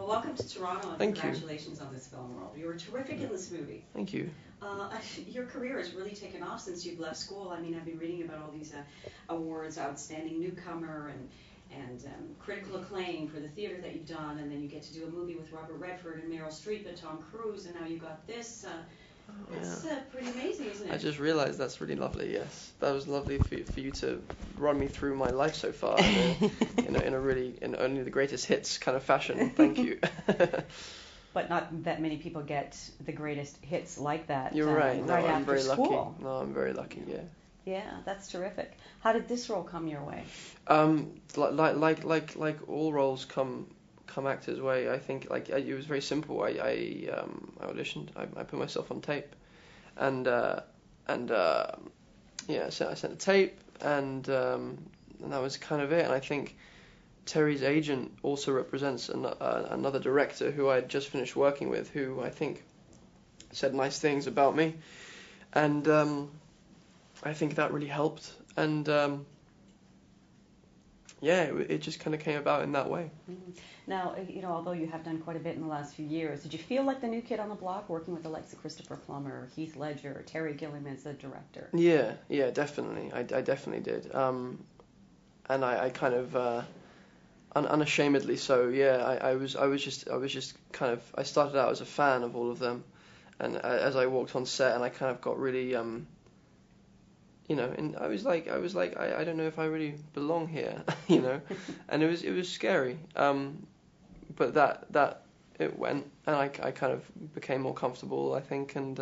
Well, welcome to Toronto, and Thank you. congratulations on this film role. You were terrific in this movie. Thank you. Your career has really taken off since you've left school. I mean, I've been reading about all these awards, outstanding newcomer, and critical acclaim for the theater that you've done, and then you get to do a movie with Robert Redford and Meryl Streep and Tom Cruise, and now you got this. That's pretty amazing, isn't it? I just realised that's really lovely. Yes, that was lovely for you to run me through my life so far in only the greatest hits kind of fashion. Thank you. But not that many people get the greatest hits like that. You're right. No, right I'm after very school. lucky. No, I'm very lucky. Yeah. Yeah, that's terrific. How did this role come your way? Like all roles come actors' way. I think it was very simple. I auditioned. I put myself on tape, and I sent a tape, and that was kind of it. And I think Terry's agent also represents another director who I had just finished working with, who I think said nice things about me, and I think that really helped. And it just kind of came about in that way. Mm-hmm. Now, although you have done quite a bit in the last few years, did you feel like the new kid on the block, working with the likes of Christopher Plummer, or Heath Ledger, or Terry Gilliam as the director? Yeah, definitely. I definitely did. And I kind of unashamedly so. Yeah, I was just kind of, I started out as a fan of all of them, and as I walked on set, and I kind of got really and I was like, I don't know if I really belong here, and it was scary. But that it went, and I kind of became more comfortable, I think, and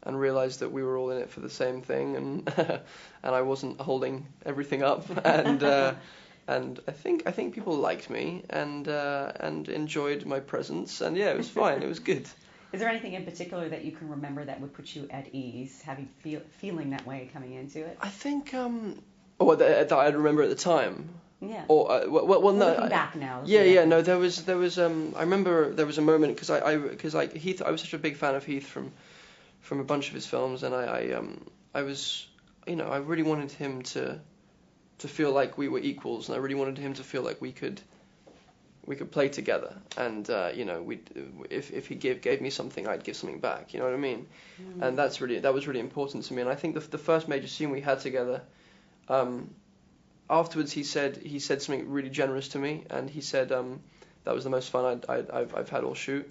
realized that we were all in it for the same thing, and and I wasn't holding everything up, and I think people liked me and enjoyed my presence, and yeah, it was fine, it was good. Is there anything in particular that you can remember that would put you at ease, feeling that way coming into it? I think that I remember at the time. Yeah. Or well, no. Looking back now. Yeah. No, there was. I remember there was a moment because Heath. I was such a big fan of Heath from a bunch of his films, and I was, I really wanted him to feel like we were equals, and I really wanted him to feel like we could play together, and if he gave me something, I'd give something back. You know what I mean? Mm. And that was really important to me. And I think the first major scene we had together, afterwards he said something really generous to me, and he said that was the most fun I've had all shoot.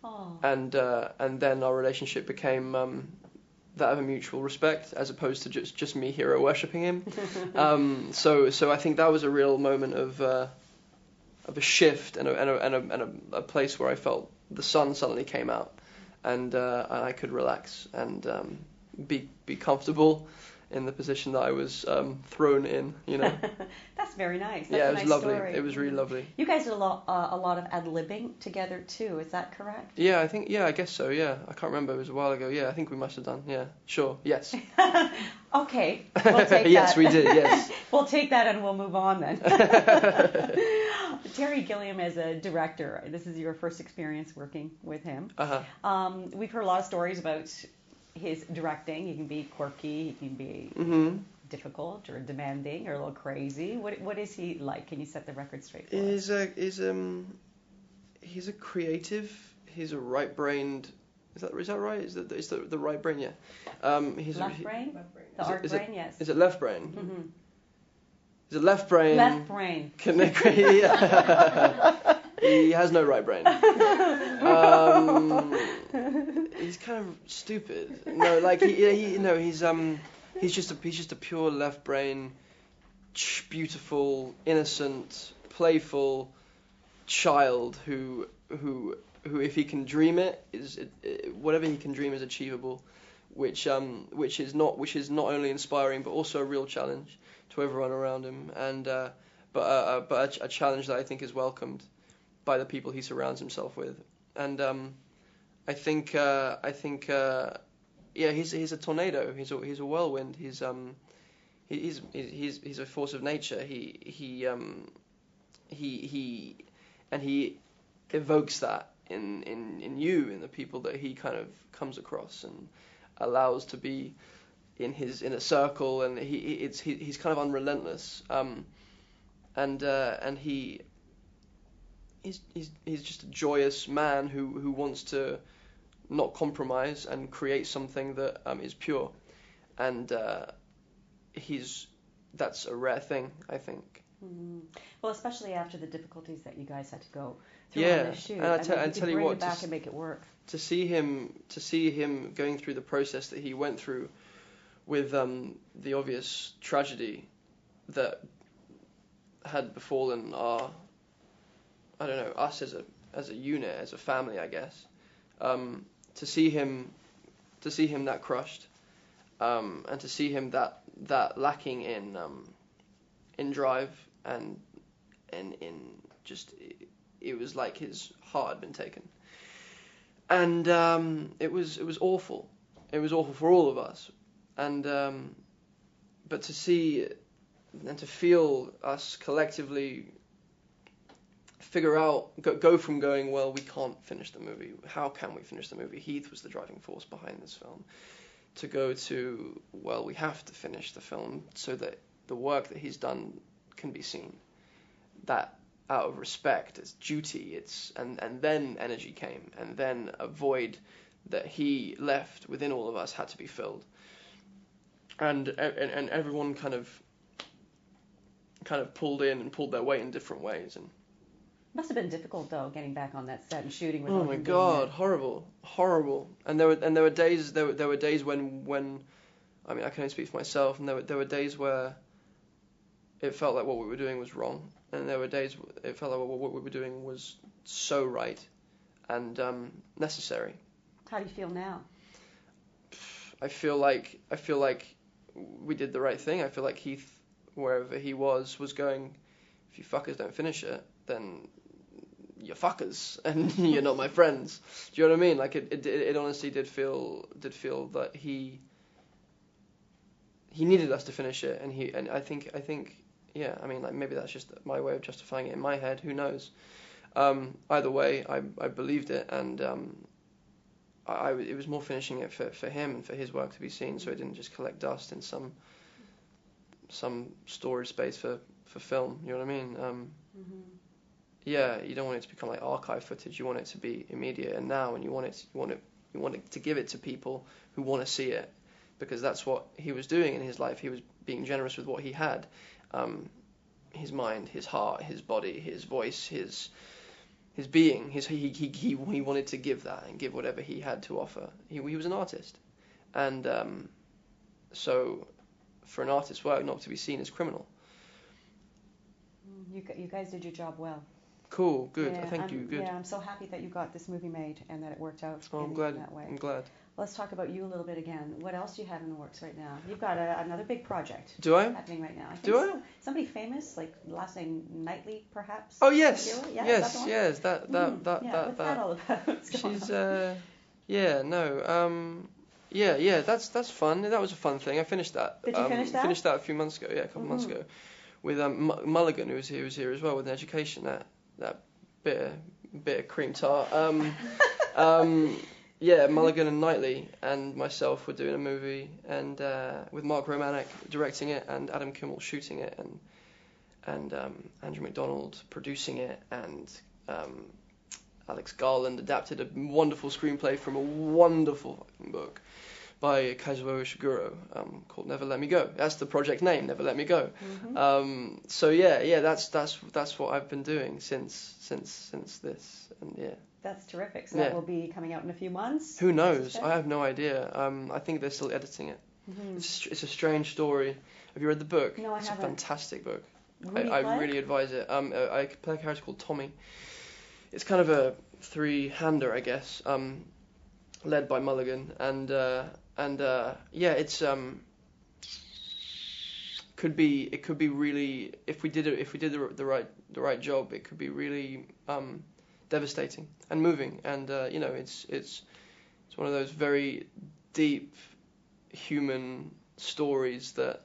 Oh. And then our relationship became that of a mutual respect, as opposed to just me hero worshipping him. So I think that was a real moment of a shift and a place where I felt the sun suddenly came out, and I could relax and be comfortable in the position that I was thrown in. That's very nice. That's yeah, it a was nice lovely. Story. It was really lovely. You guys did a lot of ad-libbing together too. Is that correct? Yeah, I guess so. Yeah, I can't remember. It was a while ago. Yeah, I think we must have done. Yeah, sure. Yes. Okay, we'll take yes, that. we did. Yes. We'll take that and we'll move on then. Terry Gilliam as a director. This is your first experience working with him. Uh-huh. We've heard a lot of stories about his directing. He can be quirky. He can be difficult or demanding or a little crazy. What is he like? Can you set the record straight for us? He's a creative. He's a right-brained. Is that right? Is the right brain? Yeah. He's left brain. The art brain. Yes. Is it left brain? Mm-hmm. Is it left brain? Left brain. He has no right brain. He's kind of stupid. No, like he's just a pure left brain, beautiful, innocent, playful child who if he can dream whatever he can dream is achievable, which is not only inspiring but also a real challenge to everyone around him, and but a challenge that I think is welcomed by the people he surrounds himself with. And I think he's a tornado. He's a whirlwind. He's a force of nature. He evokes that in you, in the people that he kind of comes across and allows to be in a circle, and he's kind of unrelentless, and he's just a joyous man who wants to not compromise and create something that is pure, and that's a rare thing, I think. Mm-hmm. Well, especially after the difficulties that you guys had to go through on this shoot. And I tell you bring what, it back and make it work. To see him going through the process that he went through, with the obvious tragedy that had befallen us as a unit, as a family, I guess. To see him that crushed, and to see him that lacking in drive and in just, it was like his heart had been taken, and it was awful. It was awful for all of us, and but to see and to feel us collectively figure out, go from going, well, we can't finish the movie, how can we finish the movie? Heath was the driving force behind this film. To go to, well, we have to finish the film so that the work that he's done can be seen. That, out of respect, it's duty, and then energy came, and then a void that he left within all of us had to be filled. And everyone kind of pulled in and pulled their weight in different ways. And must have been difficult though, getting back on that set and shooting with. Oh my God, horrible. And there were days when I mean, I can only speak for myself, and there were days where it felt like what we were doing was wrong, and there were days it felt like what we were doing was so right and necessary. How do you feel now? I feel like we did the right thing. I feel like Heath, wherever he was going, if you fuckers don't finish it, then you're fuckers and you're not my friends. Do you know what I mean? Like it honestly did feel that he needed us to finish it, and I think yeah, I mean, like, maybe that's just my way of justifying it in my head, who knows. Either way, I believed it, and it was more finishing it for him and for his work to be seen, so it didn't just collect dust in some storage space for film. You know what I mean? Mm-hmm. Yeah, you don't want it to become like archive footage. You want it to be immediate and now, and you want it to give it to people who want to see it, because that's what he was doing in his life. He was being generous with what he had, his mind, his heart, his body, his voice, his being. He wanted to give that and give whatever he had to offer. He was an artist, and so for an artist's work not to be seen as criminal. You guys did your job well. Cool, good. Yeah, Thank you. Good. Yeah, I'm so happy that you got this movie made and that it worked out I'm in glad. that way. I'm glad. Let's talk about you a little bit again. What else do you have in the works right now? You've got another big project. Do I? Happening right now. Do I? Somebody famous, like last name Knightley, perhaps. Oh yes, yeah, yes. That. What's that all about? She's yeah. That's fun. That was a fun thing. I finished that. Did you finish that? Finished that a few months ago. Yeah, a couple months ago, with Mulligan, who was here as well with Education. That bit of cream tart. Yeah, Mulligan and Knightley and myself were doing a movie, and with Mark Romanek directing it, and Adam Kimmel shooting it, and Andrew McDonald producing it, and Alex Garland adapted a wonderful screenplay from a wonderful fucking book by Kazuo Ishiguro called Never Let Me Go. That's the project name, Never Let Me Go. Mm-hmm. So yeah, that's what I've been doing since this, and yeah. That's terrific. So that will be coming out in a few months? Who knows? I have no idea. I think they're still editing it. Mm-hmm. It's a strange story. Have you read the book? No, I haven't. It's a fantastic book. I really advise it. I play a character called Tommy. It's kind of a three-hander, I guess, led by Mulligan, and yeah, it's could be really, if we did the right job, it could be really devastating and moving, and it's one of those very deep human stories that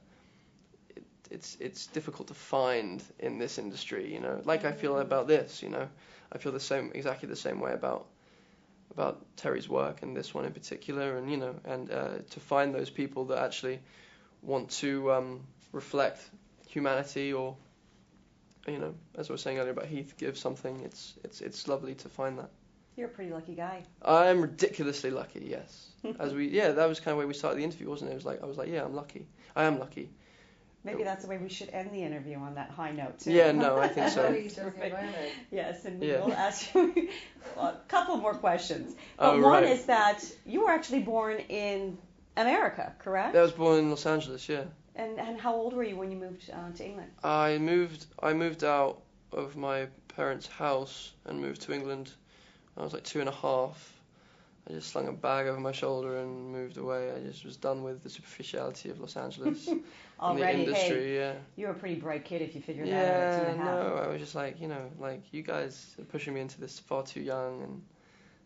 it's difficult to find in this industry, like I feel about this, I feel exactly the same way about Terry's work and this one in particular, and to find those people that actually want to reflect humanity or as I was saying earlier about Heath, give something. It's lovely to find that. You're a pretty lucky guy. I'm ridiculously lucky, yes. That was kind of where we started the interview, wasn't it? It was like, I was like, yeah, I'm lucky. I am lucky. Maybe that's the way we should end the interview, on that high note, too. Yeah, no, I think so. Yes, and we will ask you a couple more questions. But Oh, one right. is that you were actually born in America, correct? I was born in Los Angeles, yeah. And how old were you when you moved to England? I moved out of my parents' house and moved to England. I was like 2.5. I just slung a bag over my shoulder and moved away. I just was done with the superficiality of Los Angeles and the industry. Yeah. You're a pretty bright kid if you figured that out at 2.5. No, I was just like, you guys are pushing me into this far too young, and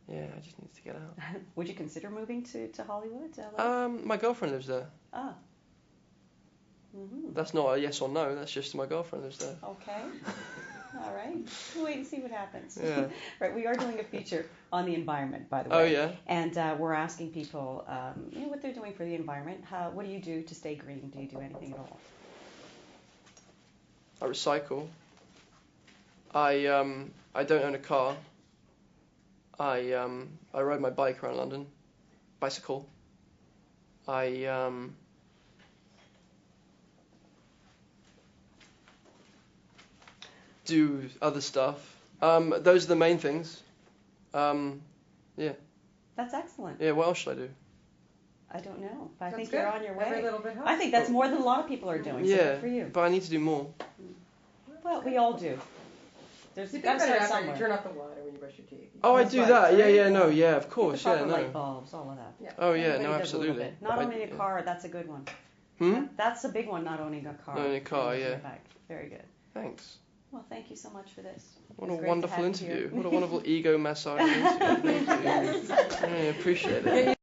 yeah, I just needed to get out. Would you consider moving to Hollywood? LA? My girlfriend lives there. Ah. Mm-hmm. That's not a yes or no. That's just my girlfriend lives there. Okay. All right. We'll wait and see what happens. Yeah. Right. We are doing a feature on the environment, by the way. Oh yeah. And we're asking people, what they're doing for the environment. What do you do to stay green? Do you do anything at all? I recycle. I don't own a car. I ride my bike around London. Bicycle. I do other stuff. Those are the main things. Yeah. That's excellent. Yeah, what else should I do? I don't know. I That's think good. you're on your way. Every little bit helps. I think that's more than a lot of people are doing. So Yeah, good for you. but I need to do more. Well, we all do. There's You got to think start better after somewhere. you turn off the water when you brush your teeth. Oh, I Those do lights, that. Yeah, right? yeah, no, yeah, of Get course, the yeah, proper no. light bulbs, all of that. Yeah. Oh yeah, Everybody no, does a little absolutely. bit. Not owning a car, that's a good one. Hmm? That's a big one, not owning a car. Not owning a car, yeah. In fact, very good. Thanks. Well, thank you so much for this. What It's a great to wonderful have you interview. here. What a wonderful ego massage interview. Thank you. Yes. I appreciate it.